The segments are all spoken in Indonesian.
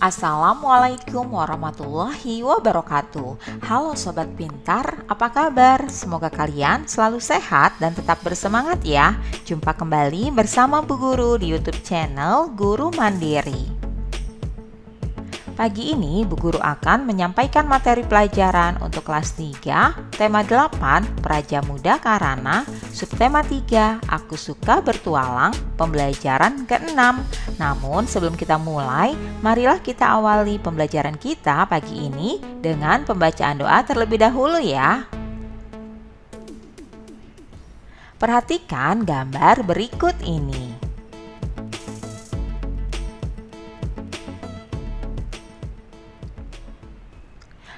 Assalamualaikum warahmatullahi wabarakatuh. Halo Sobat Pintar, apa kabar? Semoga kalian selalu sehat dan tetap bersemangat ya. Jumpa kembali bersama Bu Guru di YouTube channel Guru Mandiri. Pagi ini Bu Guru akan menyampaikan materi pelajaran untuk kelas 3, tema 8, Praja Muda Karana, subtema 3, Aku Suka Bertualang, pembelajaran ke-6. Namun sebelum kita mulai, marilah kita awali pembelajaran kita pagi ini dengan pembacaan doa terlebih dahulu ya. Perhatikan gambar berikut ini.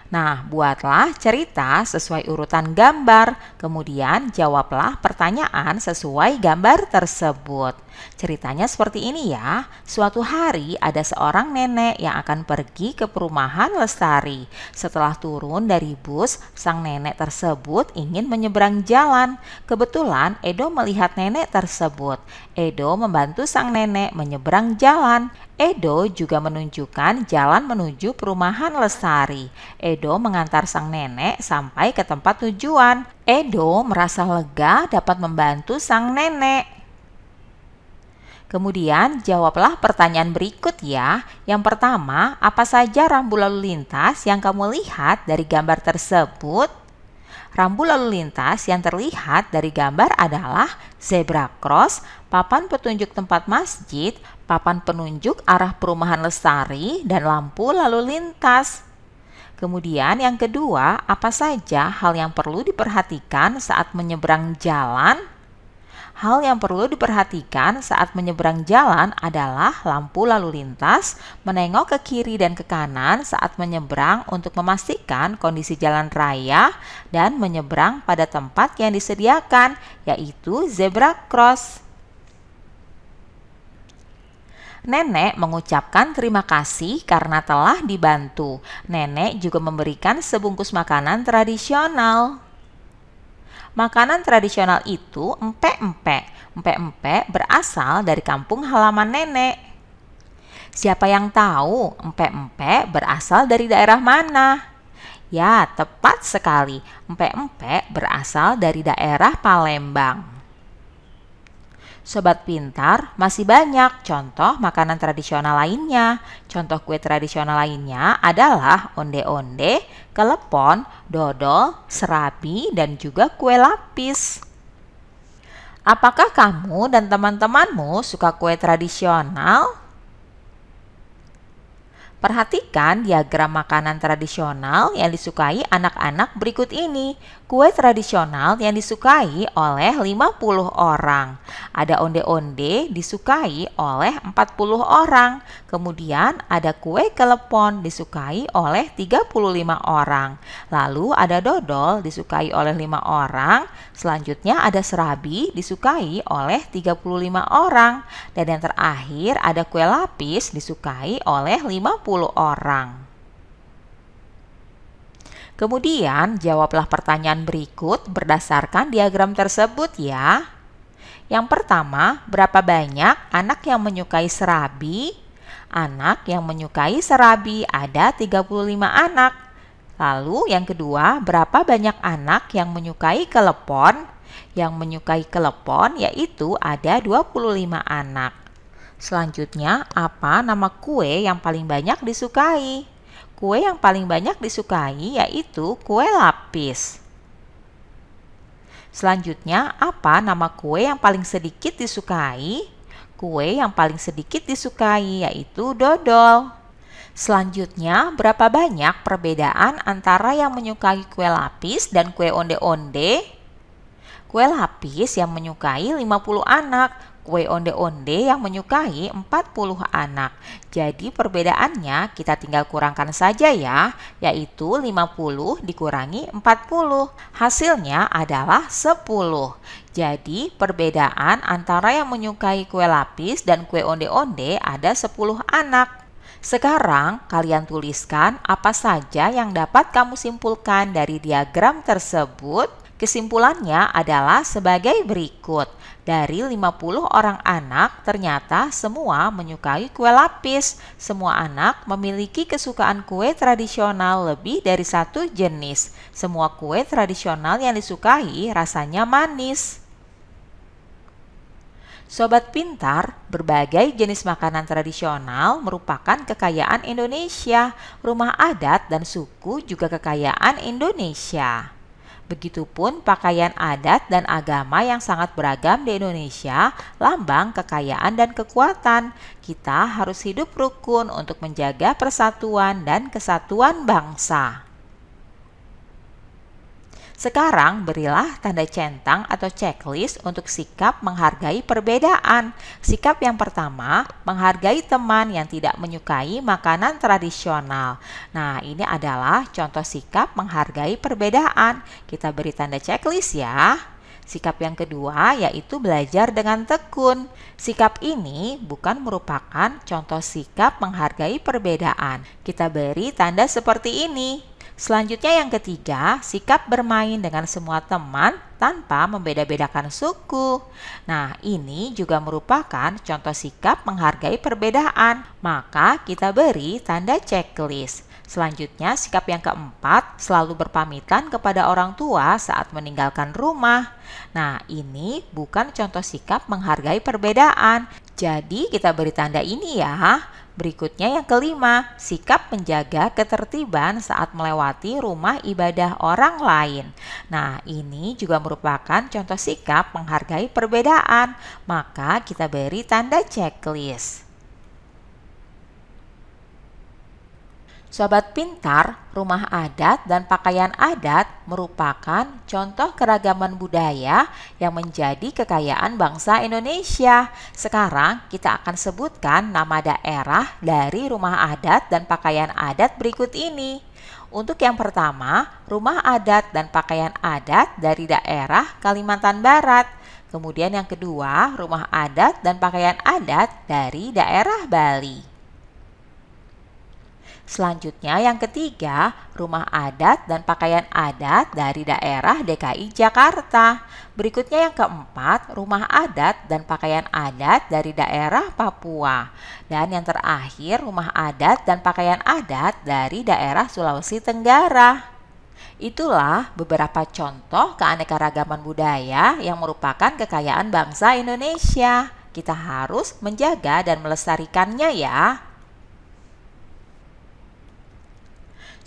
Nah, buatlah cerita sesuai urutan gambar, kemudian jawablah pertanyaan sesuai gambar tersebut. Ceritanya seperti ini ya. Suatu hari ada seorang nenek yang akan pergi ke perumahan Lestari. Setelah turun dari bus, sang nenek tersebut ingin menyeberang jalan. Kebetulan Edo melihat nenek tersebut. Edo membantu sang nenek menyeberang jalan. Edo juga menunjukkan jalan menuju perumahan Lestari. Edo mengantar sang nenek sampai ke tempat tujuan. Edo merasa lega dapat membantu sang nenek. Kemudian jawablah pertanyaan berikut ya. Yang pertama, apa saja rambu lalu lintas yang kamu lihat dari gambar tersebut? Rambu lalu lintas yang terlihat dari gambar adalah zebra cross, papan petunjuk tempat masjid, papan penunjuk arah perumahan Lestari, dan lampu lalu lintas. Kemudian yang kedua, apa saja hal yang perlu diperhatikan saat menyeberang jalan? Hal yang perlu diperhatikan saat menyeberang jalan adalah lampu lalu lintas, menengok ke kiri dan ke kanan saat menyeberang untuk memastikan kondisi jalan raya, dan menyeberang pada tempat yang disediakan, yaitu zebra cross. Nenek mengucapkan terima kasih karena telah dibantu. Nenek juga memberikan sebungkus makanan tradisional. Makanan tradisional itu empek-empek. Empek-empek berasal dari kampung halaman nenek. Siapa yang tahu empek-empek berasal dari daerah mana? Ya, tepat sekali. Empek-empek berasal dari daerah Palembang. Sobat Pintar, masih banyak contoh makanan tradisional lainnya. Contoh kue tradisional lainnya adalah onde-onde, kelepon, dodol, serabi, dan juga kue lapis. Apakah kamu dan teman-temanmu suka kue tradisional? Perhatikan diagram makanan tradisional yang disukai anak-anak berikut ini. Kue tradisional yang disukai oleh 50 orang. Ada onde-onde disukai oleh 40 orang. Kemudian ada kue kelepon disukai oleh 35 orang. Lalu ada dodol disukai oleh 5 orang. Selanjutnya ada serabi disukai oleh 35 orang. Dan yang terakhir ada kue lapis disukai oleh 50 orang. Kemudian jawablah pertanyaan berikut berdasarkan diagram tersebut ya. Yang pertama, berapa banyak anak yang menyukai serabi? Anak yang menyukai serabi ada 35 anak. Lalu yang kedua, berapa banyak anak yang menyukai kelepon? Yang menyukai kelepon yaitu ada 25 anak. Selanjutnya, apa nama kue yang paling banyak disukai? Kue yang paling banyak disukai yaitu kue lapis. Selanjutnya, apa nama kue yang paling sedikit disukai? Kue yang paling sedikit disukai yaitu dodol. Selanjutnya, berapa banyak perbedaan antara yang menyukai kue lapis dan kue onde-onde? Kue lapis yang menyukai 50 anak. Kue onde-onde yang menyukai 40 anak. Jadi perbedaannya kita tinggal kurangkan saja ya, yaitu 50 dikurangi 40. Hasilnya adalah 10. Jadi perbedaan antara yang menyukai kue lapis dan kue onde-onde ada 10 anak. Sekarang kalian tuliskan apa saja yang dapat kamu simpulkan dari diagram tersebut. Kesimpulannya adalah sebagai berikut. Dari 50 orang anak, ternyata semua menyukai kue lapis. Semua anak memiliki kesukaan kue tradisional lebih dari satu jenis. Semua kue tradisional yang disukai rasanya manis. Sobat pintar, berbagai jenis makanan tradisional merupakan kekayaan Indonesia. Rumah adat dan suku juga kekayaan Indonesia. Begitupun pakaian adat dan agama yang sangat beragam di Indonesia, lambang kekayaan dan kekuatan. Kita harus hidup rukun untuk menjaga persatuan dan kesatuan bangsa. Sekarang berilah tanda centang atau checklist untuk sikap menghargai perbedaan. Sikap yang pertama, menghargai teman yang tidak menyukai makanan tradisional. Nah, ini adalah contoh sikap menghargai perbedaan. Kita beri tanda checklist ya. Sikap yang kedua yaitu belajar dengan tekun. Sikap ini bukan merupakan contoh sikap menghargai perbedaan. Kita beri tanda seperti ini. Selanjutnya yang ketiga, sikap bermain dengan semua teman tanpa membeda-bedakan suku. Nah, ini juga merupakan contoh sikap menghargai perbedaan. Maka kita beri tanda checklist. Selanjutnya, sikap yang keempat, selalu berpamitan kepada orang tua saat meninggalkan rumah. Nah, ini bukan contoh sikap menghargai perbedaan. Jadi, kita beri tanda ini ya. Berikutnya yang kelima, sikap menjaga ketertiban saat melewati rumah ibadah orang lain. Nah, ini juga merupakan contoh sikap menghargai perbedaan. Maka kita beri tanda checklist. Sobat pintar, rumah adat dan pakaian adat merupakan contoh keragaman budaya yang menjadi kekayaan bangsa Indonesia. Sekarang kita akan sebutkan nama daerah dari rumah adat dan pakaian adat berikut ini. Untuk yang pertama, rumah adat dan pakaian adat dari daerah Kalimantan Barat. Kemudian yang kedua, rumah adat dan pakaian adat dari daerah Bali. Selanjutnya yang ketiga, rumah adat dan pakaian adat dari daerah DKI Jakarta. Berikutnya yang keempat, rumah adat dan pakaian adat dari daerah Papua. Dan yang terakhir, rumah adat dan pakaian adat dari daerah Sulawesi Tenggara. Itulah beberapa contoh keanekaragaman budaya yang merupakan kekayaan bangsa Indonesia. Kita harus menjaga dan melestarikannya ya.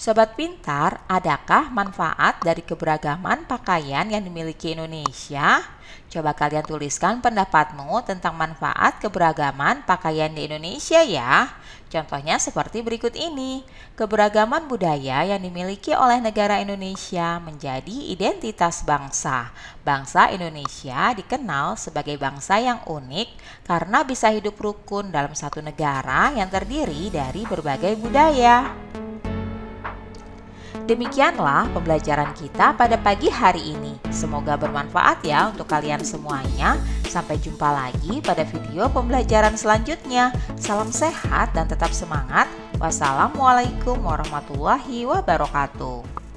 Sobat pintar, adakah manfaat dari keberagaman pakaian yang dimiliki Indonesia? Coba kalian tuliskan pendapatmu tentang manfaat keberagaman pakaian di Indonesia ya. Contohnya seperti berikut ini. Keberagaman budaya yang dimiliki oleh negara Indonesia menjadi identitas bangsa. Bangsa Indonesia dikenal sebagai bangsa yang unik karena bisa hidup rukun dalam satu negara yang terdiri dari berbagai budaya. Demikianlah pembelajaran kita pada pagi hari ini. Semoga bermanfaat ya untuk kalian semuanya. Sampai jumpa lagi pada video pembelajaran selanjutnya. Salam sehat dan tetap semangat. Wassalamualaikum warahmatullahi wabarakatuh.